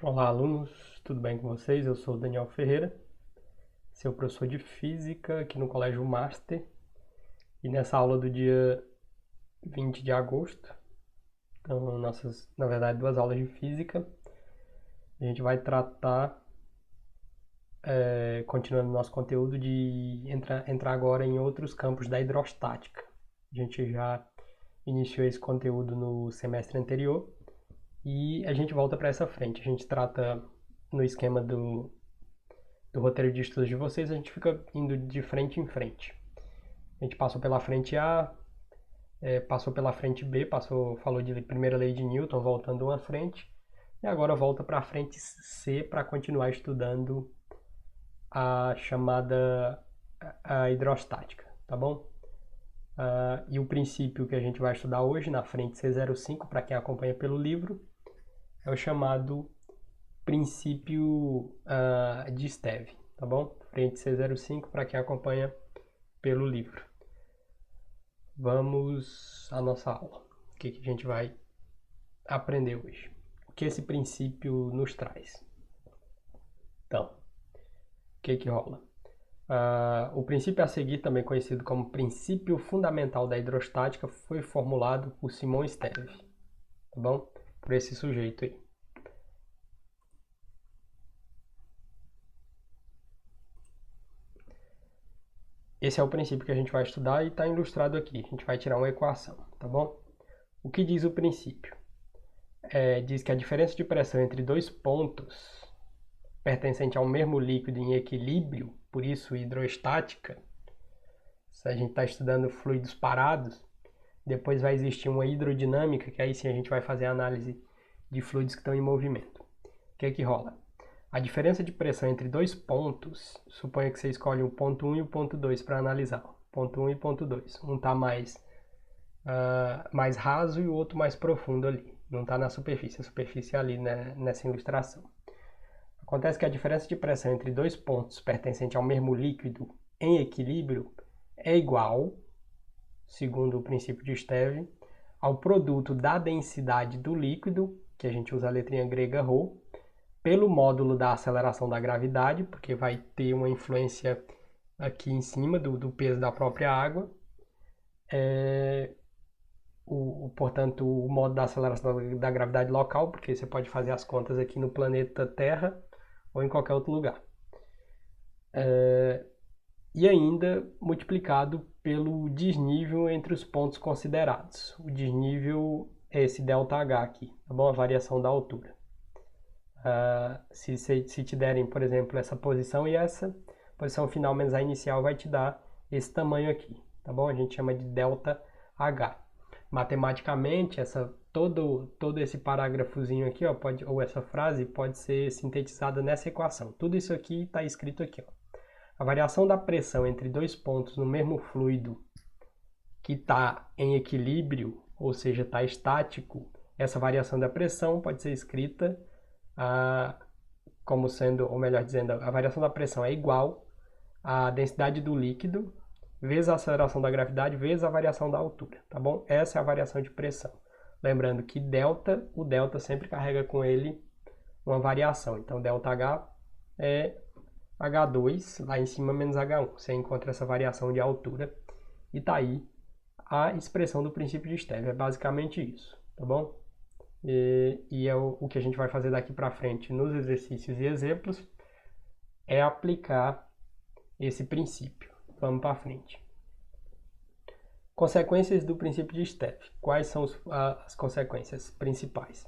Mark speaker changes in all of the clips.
Speaker 1: Olá, alunos, tudo bem com vocês? Eu sou o Daniel Ferreira, seu professor de Física aqui no Colégio Master. E nessa aula do dia 20 de agosto, então na verdade, duas aulas de Física, a gente vai tratar, continuando nosso conteúdo, de entrar agora em outros campos da hidrostática. A gente já iniciou esse conteúdo no semestre anterior e a gente volta para essa frente. A gente trata no esquema do roteiro de estudos de vocês, a gente fica indo de frente em frente. A gente passou pela frente A, passou pela frente B, falou de primeira lei de Newton, voltando uma frente, e agora volta para a frente C para continuar estudando a chamada a hidrostática, tá bom? E o princípio que a gente vai estudar hoje, na frente C05, para quem acompanha pelo livro, é o chamado princípio de Steve, tá bom? Frente C05 para quem acompanha pelo livro. Vamos à nossa aula. O que a gente vai aprender hoje? O que esse princípio nos traz? Então, o que rola? O princípio a seguir, também conhecido como princípio fundamental da hidrostática, foi formulado por Simon Steve, tá bom? Por esse sujeito aí. Esse é o princípio que a gente vai estudar e está ilustrado aqui. A gente vai tirar uma equação, tá bom? O que diz o princípio? Diz que a diferença de pressão entre dois pontos pertencente ao mesmo líquido em equilíbrio, por isso hidrostática, se a gente está estudando fluidos parados, depois vai existir uma hidrodinâmica, que aí sim a gente vai fazer a análise de fluidos que estão em movimento. O que rola? A diferença de pressão entre dois pontos, suponha que você escolhe o ponto 1 e o ponto 2 para analisar. Ponto 1 e ponto 2. Um está mais raso e o outro mais profundo ali. Não está na superfície, a superfície é ali, né, nessa ilustração. Acontece que a diferença de pressão entre dois pontos pertencentes ao mesmo líquido em equilíbrio é igual, segundo o princípio de Steve, ao produto da densidade do líquido, que a gente usa a letrinha grega ρ, pelo módulo da aceleração da gravidade, porque vai ter uma influência aqui em cima do peso da própria água. Portanto, o módulo da aceleração da gravidade local, porque você pode fazer as contas aqui no planeta Terra ou em qualquer outro lugar. E ainda multiplicado pelo desnível entre os pontos considerados. O desnível é esse ΔH aqui, tá bom? A variação da altura. Se te derem, por exemplo, essa posição e essa posição final menos a inicial vai te dar esse tamanho aqui, tá bom? A gente chama de ΔH. Matematicamente, todo esse parágrafozinho aqui, ó, ou essa frase pode ser sintetizada nessa equação. Tudo isso aqui está escrito aqui, ó. A variação da pressão entre dois pontos no mesmo fluido que está em equilíbrio, ou seja, está estático, essa variação da pressão pode ser escrita como sendo, ou melhor dizendo, a variação da pressão é igual à densidade do líquido vezes a aceleração da gravidade vezes a variação da altura, tá bom? Essa é a variação de pressão. Lembrando que o delta sempre carrega com ele uma variação. Então, ΔH é H2 lá em cima menos H1. Você encontra essa variação de altura e está aí a expressão do princípio de Steve. É basicamente isso, tá bom? E é o que a gente vai fazer daqui para frente nos exercícios e exemplos é aplicar esse princípio. Vamos para frente. Consequências do princípio de Steve. Quais são as consequências principais?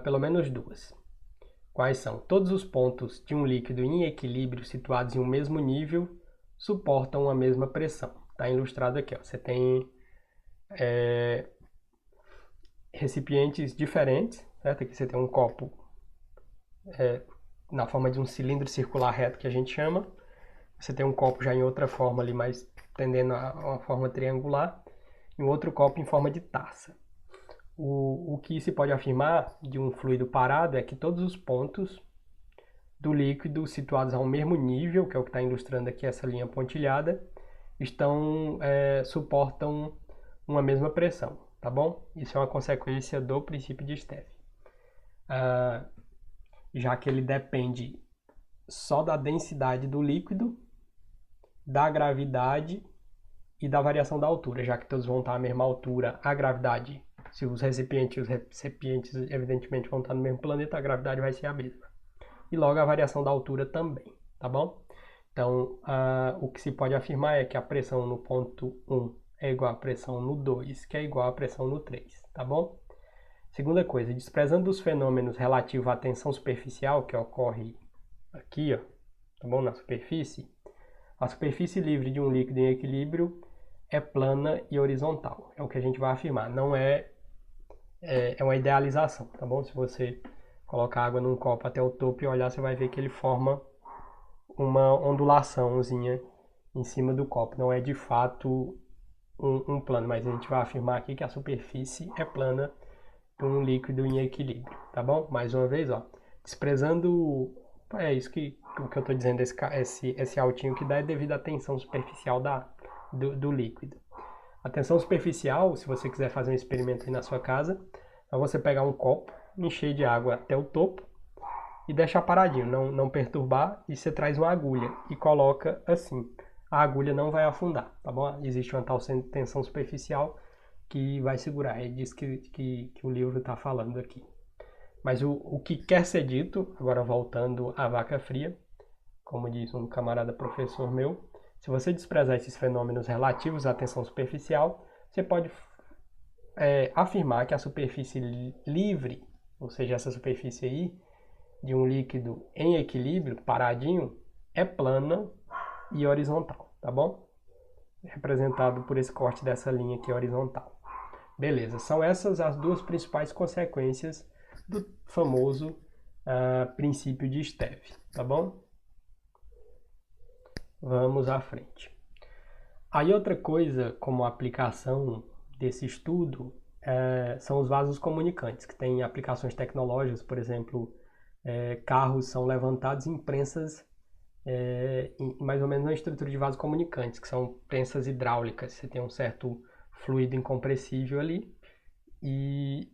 Speaker 1: Pelo menos duas. Quais são? Todos os pontos de um líquido em equilíbrio situados em um mesmo nível suportam a mesma pressão. Está ilustrado aqui. Ó. Você tem recipientes diferentes, certo? Aqui você tem um copo na forma de um cilindro circular reto que a gente chama. Você tem um copo já em outra forma ali, mas tendendo a uma forma triangular, e um outro copo em forma de taça. O que se pode afirmar de um fluido parado é que todos os pontos do líquido situados ao mesmo nível, que é o que está ilustrando aqui essa linha pontilhada, suportam uma mesma pressão, tá bom? Isso é uma consequência do princípio de Steve. já que ele depende só da densidade do líquido, da gravidade e da variação da altura, já que todos vão estar à mesma altura. A gravidade, se os recipientes evidentemente vão estar no mesmo planeta, a gravidade vai ser a mesma. E logo a variação da altura também, tá bom? Então, o que se pode afirmar é que a pressão no ponto 1 é igual à pressão no 2, que é igual à pressão no 3, tá bom? Segunda coisa, desprezando os fenômenos relativos à tensão superficial, que ocorre aqui, ó, tá bom? Na superfície, a superfície livre de um líquido em equilíbrio é plana e horizontal. É o que a gente vai afirmar. Não é uma idealização, tá bom? Se você colocar água num copo até o topo e olhar, você vai ver que ele forma uma ondulaçãozinha em cima do copo. Não é de fato um plano, mas a gente vai afirmar aqui que a superfície é plana de um líquido em equilíbrio, tá bom? Mais uma vez, ó, desprezando, é isso que o que eu estou dizendo, esse altinho que dá é devido à tensão superficial do líquido. A tensão superficial, se você quiser fazer um experimento aí na sua casa, é você pegar um copo, encher de água até o topo e deixar paradinho, não perturbar, e você traz uma agulha e coloca assim. A agulha não vai afundar, tá bom? Existe uma tal tensão superficial que vai segurar, é disso que o livro está falando aqui. Mas o que quer ser dito, agora voltando à vaca fria, como diz um camarada professor meu, se você desprezar esses fenômenos relativos à tensão superficial, você pode afirmar que a superfície livre, ou seja, essa superfície aí, de um líquido em equilíbrio, paradinho, é plana e horizontal, tá bom? Representado por esse corte dessa linha aqui horizontal. Beleza, são essas as duas principais consequências do famoso princípio de Steve, tá bom? Vamos à frente. Aí outra coisa como aplicação desse estudo são os vasos comunicantes, que têm aplicações tecnológicas, por exemplo, carros são levantados em prensas mais ou menos na estrutura de vasos comunicantes, que são prensas hidráulicas. Você tem um certo fluido incompressível ali e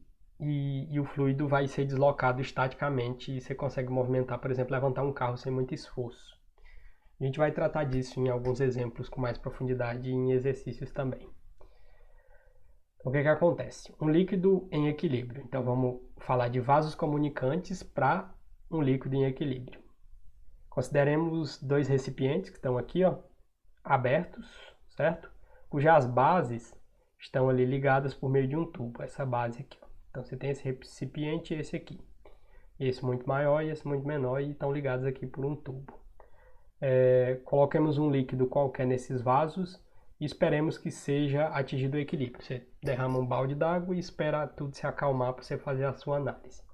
Speaker 1: o fluido vai ser deslocado estaticamente e você consegue movimentar, por exemplo, levantar um carro sem muito esforço. A gente vai tratar disso em alguns exemplos com mais profundidade e em exercícios também. Então, o que acontece? Um líquido em equilíbrio. Então, vamos falar de vasos comunicantes para um líquido em equilíbrio. Consideremos dois recipientes que estão aqui, ó, abertos, certo? Cujas bases estão ali ligadas por meio de um tubo, essa base aqui, ó. Então, você tem esse recipiente e esse aqui. Esse muito maior e esse muito menor e estão ligados aqui por um tubo. Coloquemos um líquido qualquer nesses vasos e esperemos que seja atingido o equilíbrio. Você derrama um balde d'água e espera tudo se acalmar para você fazer a sua análise.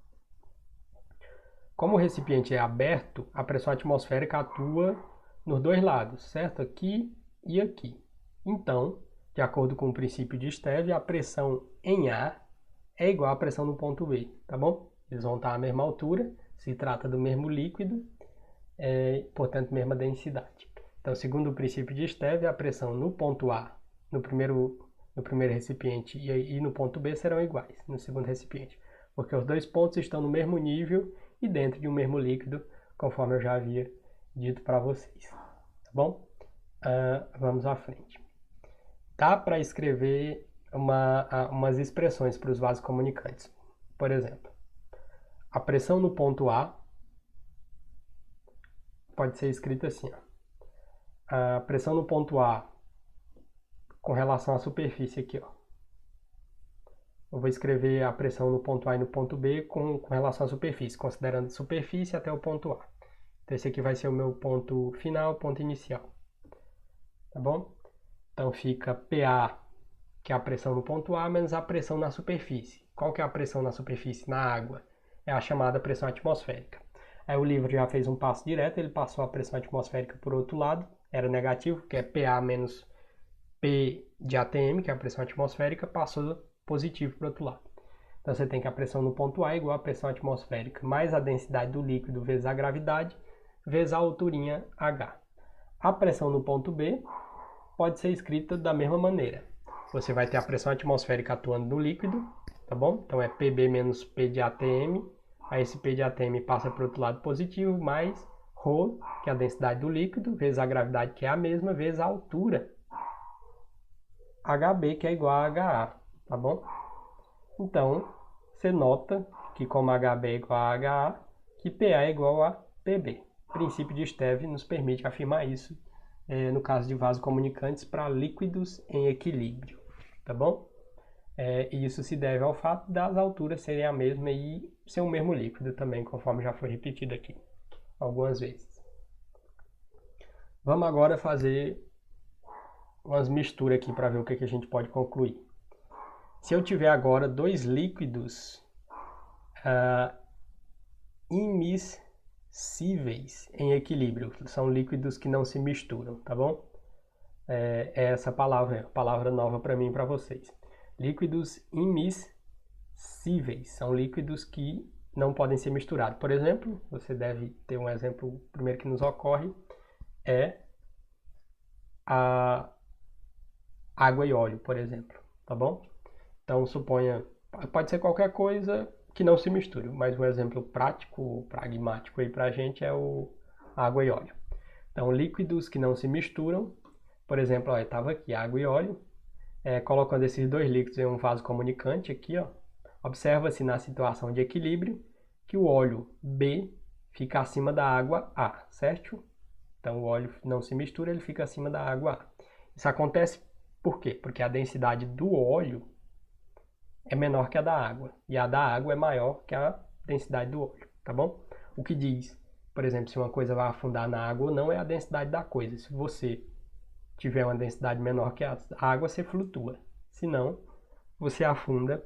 Speaker 1: Como o recipiente é aberto, a pressão atmosférica atua nos dois lados, certo? Aqui e aqui. Então, de acordo com o princípio de Steve, a pressão em A é igual à pressão no ponto B, tá bom? Eles vão estar à mesma altura, se trata do mesmo líquido, portanto, mesma densidade. Então, segundo o princípio de Steve, a pressão no ponto A, no primeiro recipiente, e no ponto B serão iguais, no segundo recipiente, porque os dois pontos estão no mesmo nível e dentro de um mesmo líquido, conforme eu já havia dito para vocês, tá bom? Vamos à frente. Dá para escrever umas expressões para os vasos comunicantes. Por exemplo, a pressão no ponto A pode ser escrita assim, ó. A pressão no ponto A com relação à superfície aqui, ó. Eu vou escrever a pressão no ponto A e no ponto B com relação à superfície, considerando a superfície até o ponto A. Então, esse aqui vai ser o meu ponto final, ponto inicial. Tá bom? Então, fica PA, que é a pressão no ponto A, menos a pressão na superfície. Qual que é a pressão na superfície? Na água. É a chamada pressão atmosférica. Aí o livro já fez um passo direto, ele passou a pressão atmosférica por outro lado, era negativo, que é PA menos P de ATM, que é a pressão atmosférica, passou positivo para o outro lado. Então você tem que a pressão no ponto A é igual à pressão atmosférica mais a densidade do líquido vezes a gravidade, vezes a alturinha H. A pressão no ponto B pode ser escrita da mesma maneira. Você vai ter a pressão atmosférica atuando no líquido, tá bom? Então é PB menos P de ATM Aí esse P de ATM passa para o outro lado positivo, mais ρ, que é a densidade do líquido, vezes a gravidade, que é a mesma, vezes a altura, HB, que é igual a HA, tá bom? Então, você nota que como HB é igual a HA, que PA é igual a PB. O princípio de Steve nos permite afirmar isso no caso de vasocomunicantes para líquidos em equilíbrio, tá bom? E isso se deve ao fato das alturas serem a mesma e ser o mesmo líquido também, conforme já foi repetido aqui algumas vezes. Vamos agora fazer umas misturas aqui para ver o que a gente pode concluir. Se eu tiver agora dois líquidos immiscíveis em equilíbrio, são líquidos que não se misturam, tá bom? É essa palavra nova para mim e para vocês. Líquidos immiscíveis são líquidos que não podem ser misturados. Por exemplo, você deve ter um exemplo, primeiro que nos ocorre, é a água e óleo, por exemplo, tá bom? Então, suponha, pode ser qualquer coisa que não se misture, mas um exemplo prático, pragmático aí pra gente é o água e óleo. Então, líquidos que não se misturam, por exemplo, ó, estava aqui água e óleo, colocando esses dois líquidos em um vaso comunicante aqui, ó, observa-se na situação de equilíbrio que o óleo B fica acima da água A, certo? Então, o óleo não se mistura, ele fica acima da água A. Isso acontece por quê? Porque a densidade do óleo é menor que a da água, e a da água é maior que a densidade do óleo, tá bom? O que diz, por exemplo, se uma coisa vai afundar na água ou não é a densidade da coisa. Se você tiver uma densidade menor que a água, você flutua. Se não, você afunda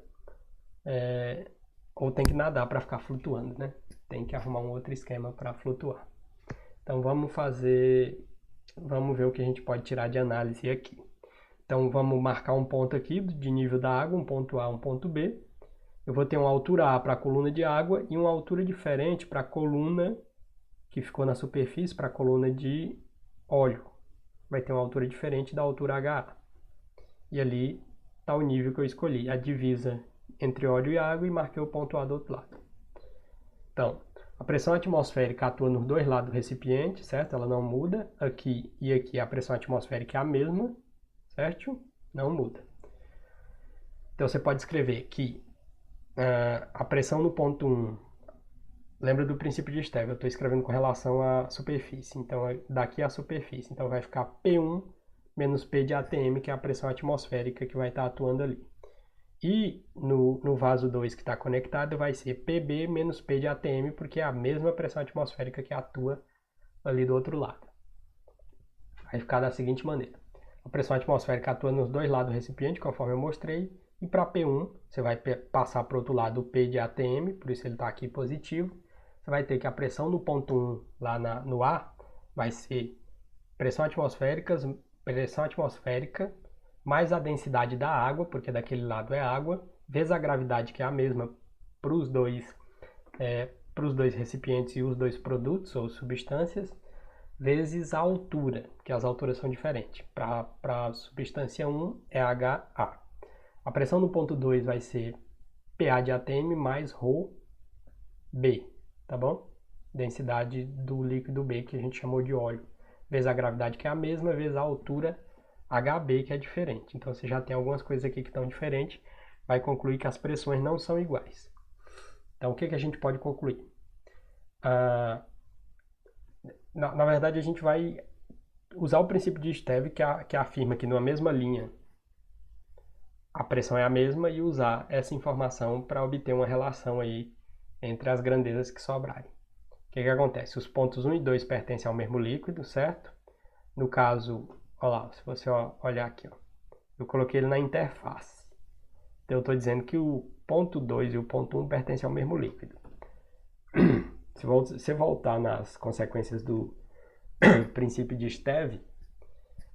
Speaker 1: ou tem que nadar para ficar flutuando, né? Tem que arrumar um outro esquema para flutuar. Então vamos ver o que a gente pode tirar de análise aqui. Então vamos marcar um ponto aqui de nível da água, um ponto A, um ponto B. Eu vou ter uma altura A para a coluna de água e uma altura diferente para a coluna que ficou na superfície, para a coluna de óleo. Vai ter uma altura diferente da altura HA. E ali está o nível que eu escolhi, a divisa entre óleo e água, e marquei o ponto A do outro lado. Então, a pressão atmosférica atua nos dois lados do recipiente, certo? Ela não muda. Aqui e aqui a pressão atmosférica é a mesma, certo? Não muda. Então você pode escrever que a pressão no ponto 1, lembra do princípio de Steve, eu estou escrevendo com relação à superfície, então daqui à superfície, então vai ficar P1 menos P de ATM, que é a pressão atmosférica que vai estar atuando ali. E no vaso 2 que está conectado vai ser PB menos P de ATM, porque é a mesma pressão atmosférica que atua ali do outro lado. Vai ficar da seguinte maneira. A pressão atmosférica atua nos dois lados do recipiente, conforme eu mostrei. E para P1, você vai passar para o outro lado o P de ATM, por isso ele está aqui positivo. Você vai ter que a pressão no ponto 1, lá no A, vai ser pressão atmosférica mais a densidade da água, porque daquele lado é água, vezes a gravidade, que é a mesma para os dois recipientes e os dois produtos ou substâncias, vezes a altura, que as alturas são diferentes. Para a substância 1 é HA. A pressão no ponto 2 vai ser PA de ATM mais ρB, tá bom? Densidade do líquido B, que a gente chamou de óleo, vezes a gravidade, que é a mesma, vezes a altura HB, que é diferente. Então você já tem algumas coisas aqui que estão diferentes, vai concluir que as pressões não são iguais. Então o que a gente pode concluir? Na verdade, a gente vai usar o princípio de Steve, que afirma que numa mesma linha a pressão é a mesma, e usar essa informação para obter uma relação aí entre as grandezas que sobrarem. O que acontece? Os pontos 1 e 2 pertencem ao mesmo líquido, certo? No caso, olha lá, se você olhar aqui, ó, eu coloquei ele na interface. Então eu estou dizendo que o ponto 2 e o ponto 1 pertencem ao mesmo líquido. Se você voltar nas consequências do princípio de Steve,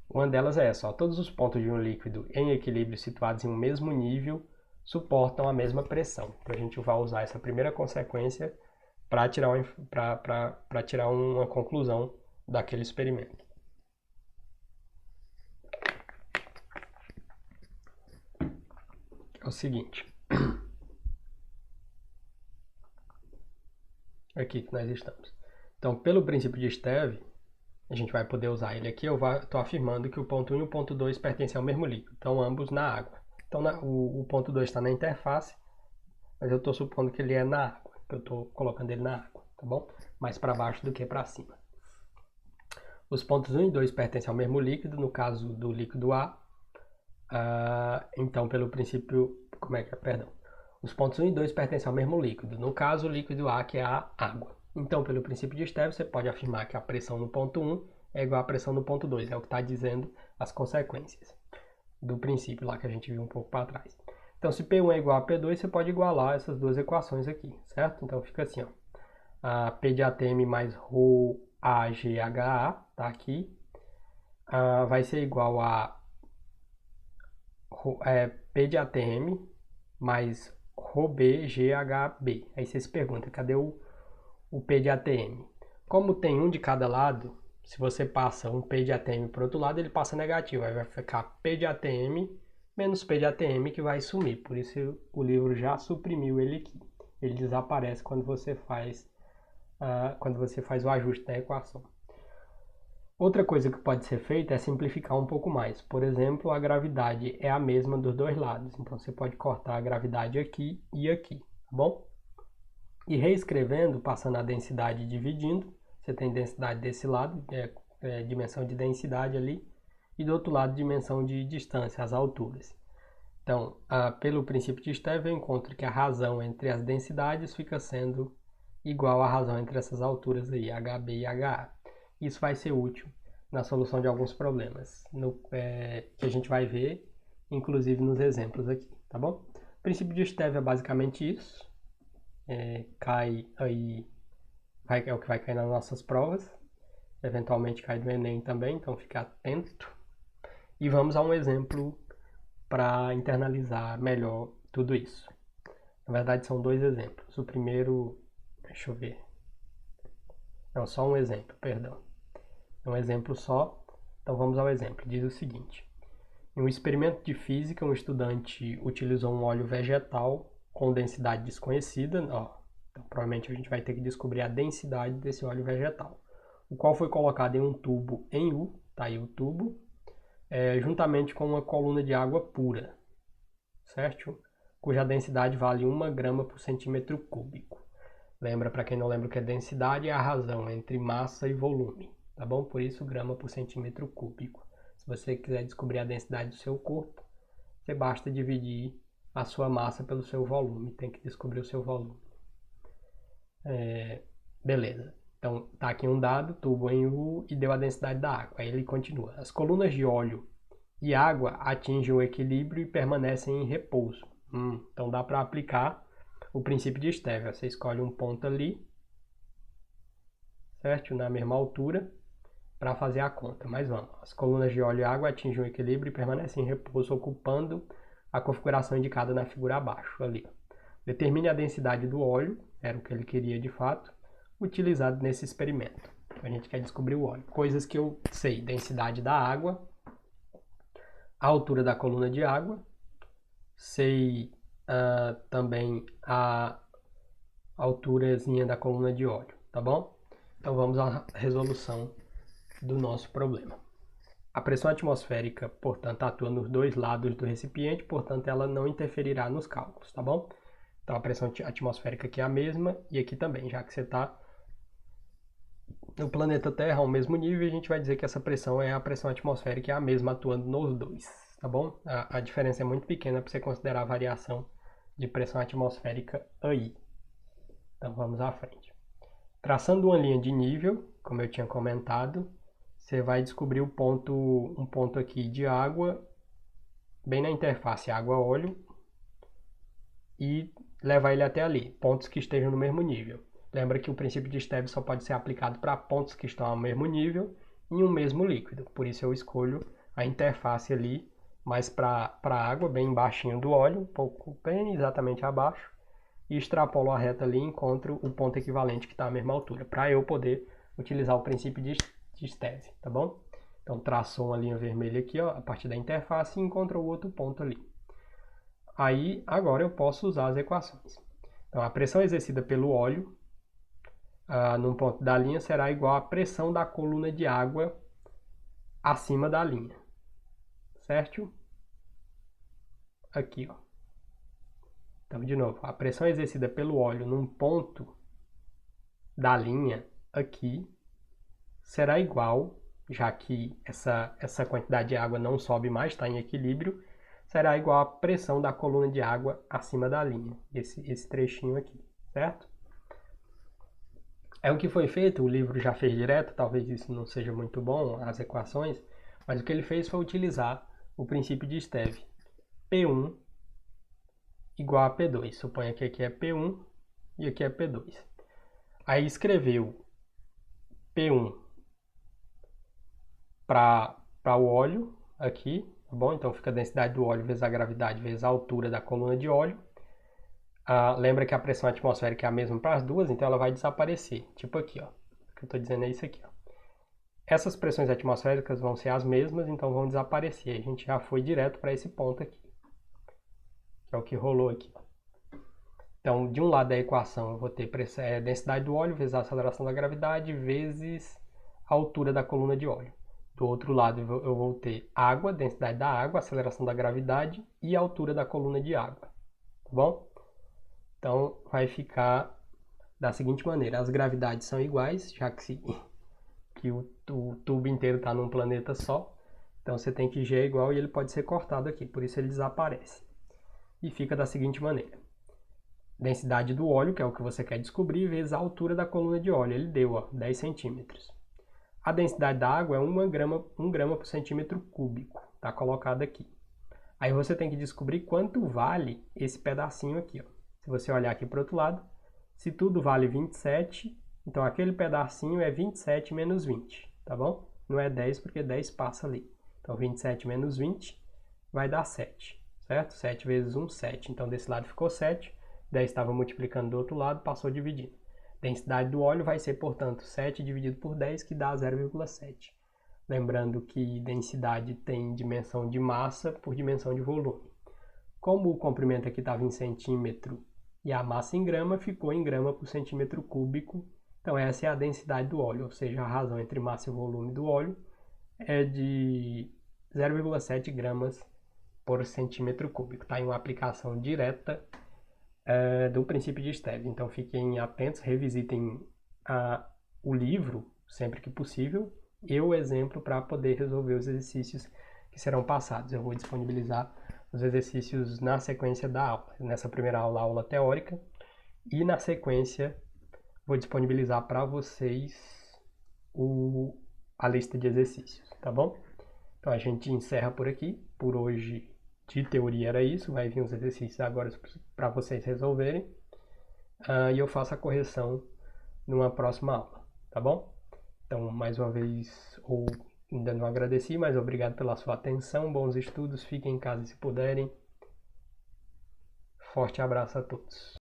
Speaker 1: uma delas é essa, ó, todos os pontos de um líquido em equilíbrio situados em um mesmo nível suportam a mesma pressão. Então a gente vai usar essa primeira consequência para tirar uma conclusão daquele experimento. É o seguinte. aqui que nós estamos. Então, pelo princípio de Steve, a gente vai poder usar ele aqui. Eu estou afirmando que o ponto 1 e o ponto 2 pertencem ao mesmo líquido, estão ambos na água. Então, o ponto 2 está na interface, mas eu estou supondo que ele é na água, que eu estou colocando ele na água, tá bom? Mais para baixo do que para cima. Os pontos 1 e 2 pertencem ao mesmo líquido, no caso do líquido A. Então, pelo princípio... Perdão. Os pontos 1 e 2 pertencem ao mesmo líquido, no caso o líquido A, que é a água. Então, pelo princípio de Steve, você pode afirmar que a pressão no ponto 1 é igual à pressão no ponto 2. É o que está dizendo as consequências do princípio lá que a gente viu um pouco para trás. Então, se P1 é igual a P2, você pode igualar essas duas equações aqui, certo? Então, fica assim, ó. A P de ATM mais ρAGHA, tá aqui, vai ser igual a P de ATM mais ρBGHB. Aí você se pergunta, cadê o P de ATM? Como tem um de cada lado, se você passa um P de ATM para o outro lado, ele passa negativo. Aí vai ficar P de ATM menos P de ATM, que vai sumir. Por isso o livro já suprimiu ele aqui. Ele desaparece quando você faz o ajuste da equação. Outra coisa que pode ser feita é simplificar um pouco mais. Por exemplo, a gravidade é a mesma dos dois lados. Então, você pode cortar a gravidade aqui e aqui, tá bom? E reescrevendo, passando a densidade e dividindo, você tem densidade desse lado, dimensão de densidade ali, e do outro lado, dimensão de distância, as alturas. Então, pelo princípio de Steve, eu encontro que a razão entre as densidades fica sendo igual à razão entre essas alturas aí, HB e HA. Isso vai ser útil na solução de alguns problemas, que a gente vai ver, inclusive nos exemplos aqui, tá bom? O princípio de Steve é basicamente isso. Cai aí, é o que vai cair nas nossas provas, eventualmente cai do Enem também, então fique atento. E vamos a um exemplo para internalizar melhor tudo isso. Na verdade são dois exemplos. O primeiro, deixa eu ver, não, só um exemplo, perdão. É um exemplo só, então vamos ao exemplo. Diz o seguinte: em um experimento de física, um estudante utilizou um óleo vegetal com densidade desconhecida, então provavelmente a gente vai ter que descobrir a densidade desse óleo vegetal, o qual foi colocado em um tubo em U, tá aí o tubo, juntamente com uma coluna de água pura, certo? Cuja densidade vale 1 grama por centímetro cúbico. Lembra, para quem não lembra o que é densidade, é a razão entre massa e volume, tá bom? Por isso, grama por centímetro cúbico. Se você quiser descobrir a densidade do seu corpo, você basta dividir a sua massa pelo seu volume. Tem que descobrir o seu volume. Beleza. Então, tá aqui um dado, tubo em U, e deu a densidade da água. Aí ele continua. As colunas de óleo e água atingem o equilíbrio e permanecem em repouso. Então, dá para aplicar o princípio de Steve. Você escolhe um ponto ali, certo? Na mesma altura, para fazer a conta. Mas vamos. As colunas de óleo e água atingem o equilíbrio e permanecem em repouso, ocupando a configuração indicada na figura abaixo. Ali. Determine a densidade do óleo, era o que ele queria de fato, utilizado nesse experimento. A gente quer descobrir o óleo. Coisas que eu sei: densidade da água, a altura da coluna de água, sei também a alturazinha da coluna de óleo, tá bom? Então vamos à resolução do nosso problema. A pressão atmosférica, portanto, atua nos dois lados do recipiente, portanto, ela não interferirá nos cálculos, tá bom? Então a pressão atmosférica aqui é a mesma e aqui também, já que você está no planeta Terra ao mesmo nível, a gente vai dizer que essa pressão é a pressão atmosférica, é a mesma atuando nos dois, tá bom? A diferença é muito pequena para você considerar a variação de pressão atmosférica aí. Então vamos à frente. Traçando uma linha de nível, como eu tinha comentado, você vai descobrir um ponto aqui de água, bem na interface água-óleo, e levar ele até ali, pontos que estejam no mesmo nível. Lembra que o princípio de Steve só pode ser aplicado para pontos que estão ao mesmo nível em um mesmo líquido. Por isso eu escolho a interface ali, mais para a água, bem embaixinho do óleo, um pouco bem exatamente abaixo, e extrapolo a reta ali e encontro o ponto equivalente que está à mesma altura, para eu poder utilizar o princípio de Steve, tá bom? Então traçou uma linha vermelha aqui, ó, a partir da interface, e encontrou o outro ponto ali. Aí, agora eu posso usar as equações. Então, a pressão exercida pelo óleo num ponto da linha será igual à pressão da coluna de água acima da linha, certo? Aqui, ó. Então, de novo, a pressão exercida pelo óleo num ponto da linha aqui será igual, já que essa quantidade de água não sobe mais, está em equilíbrio, será igual à pressão da coluna de água acima da linha, esse trechinho aqui, certo? É o que foi feito, o livro já fez direto, talvez isso não seja muito bom, as equações, mas o que ele fez foi utilizar o princípio de Steve. P1 igual a P2. Suponha que aqui é P1 e aqui é P2. Aí escreveu P1 para o óleo aqui, tá bom? Então fica a densidade do óleo vezes a gravidade vezes a altura da coluna de óleo. Lembra que a pressão atmosférica é a mesma para as duas, então ela vai desaparecer. Tipo aqui, ó. O que eu estou dizendo é isso aqui, ó. Essas pressões atmosféricas vão ser as mesmas, então vão desaparecer. A gente já foi direto para esse ponto aqui, que é o que rolou aqui, ó. Então, de um lado da equação, eu vou ter densidade do óleo vezes a aceleração da gravidade vezes a altura da coluna de óleo. Do outro lado, eu vou ter água, densidade da água, aceleração da gravidade e a altura da coluna de água. Tá bom? Então, vai ficar da seguinte maneira. As gravidades são iguais, já que o tubo inteiro está num planeta só. Então, você tem que G é igual e ele pode ser cortado aqui. Por isso, ele desaparece. E fica da seguinte maneira. Densidade do óleo, que é o que você quer descobrir, vezes a altura da coluna de óleo. Ele deu, ó, 10 centímetros. A densidade da água é 1 grama por centímetro cúbico. Está colocado aqui. Aí você tem que descobrir quanto vale esse pedacinho aqui, ó. Se você olhar aqui para o outro lado, se tudo vale 27, então aquele pedacinho é 27 menos 20, tá bom? Não é 10 porque 10 passa ali. Então 27 menos 20 vai dar 7, certo? 7 vezes 1, 7. Então desse lado ficou 7. 10 estava multiplicando do outro lado, passou dividindo. Densidade do óleo vai ser, portanto, 7 dividido por 10, que dá 0,7. Lembrando que densidade tem dimensão de massa por dimensão de volume. Como o comprimento aqui estava em centímetro e a massa em grama, ficou em grama por centímetro cúbico. Então essa é a densidade do óleo, ou seja, a razão entre massa e volume do óleo é de 0,7 gramas por centímetro cúbico. Está em uma aplicação direta do princípio de Steve. Então fiquem atentos, revisitem o livro sempre que possível e o exemplo para poder resolver os exercícios que serão passados. Eu vou disponibilizar os exercícios na sequência da aula. Nessa primeira aula, a aula teórica, e na sequência vou disponibilizar para vocês a lista de exercícios, tá bom? Então a gente encerra por aqui. Por hoje, de teoria era isso. Vai vir os exercícios agora para vocês resolverem. E eu faço a correção numa próxima aula, tá bom? Então, mais uma vez, ainda não agradeci, mas obrigado pela sua atenção. Bons estudos, fiquem em casa se puderem. Forte abraço a todos.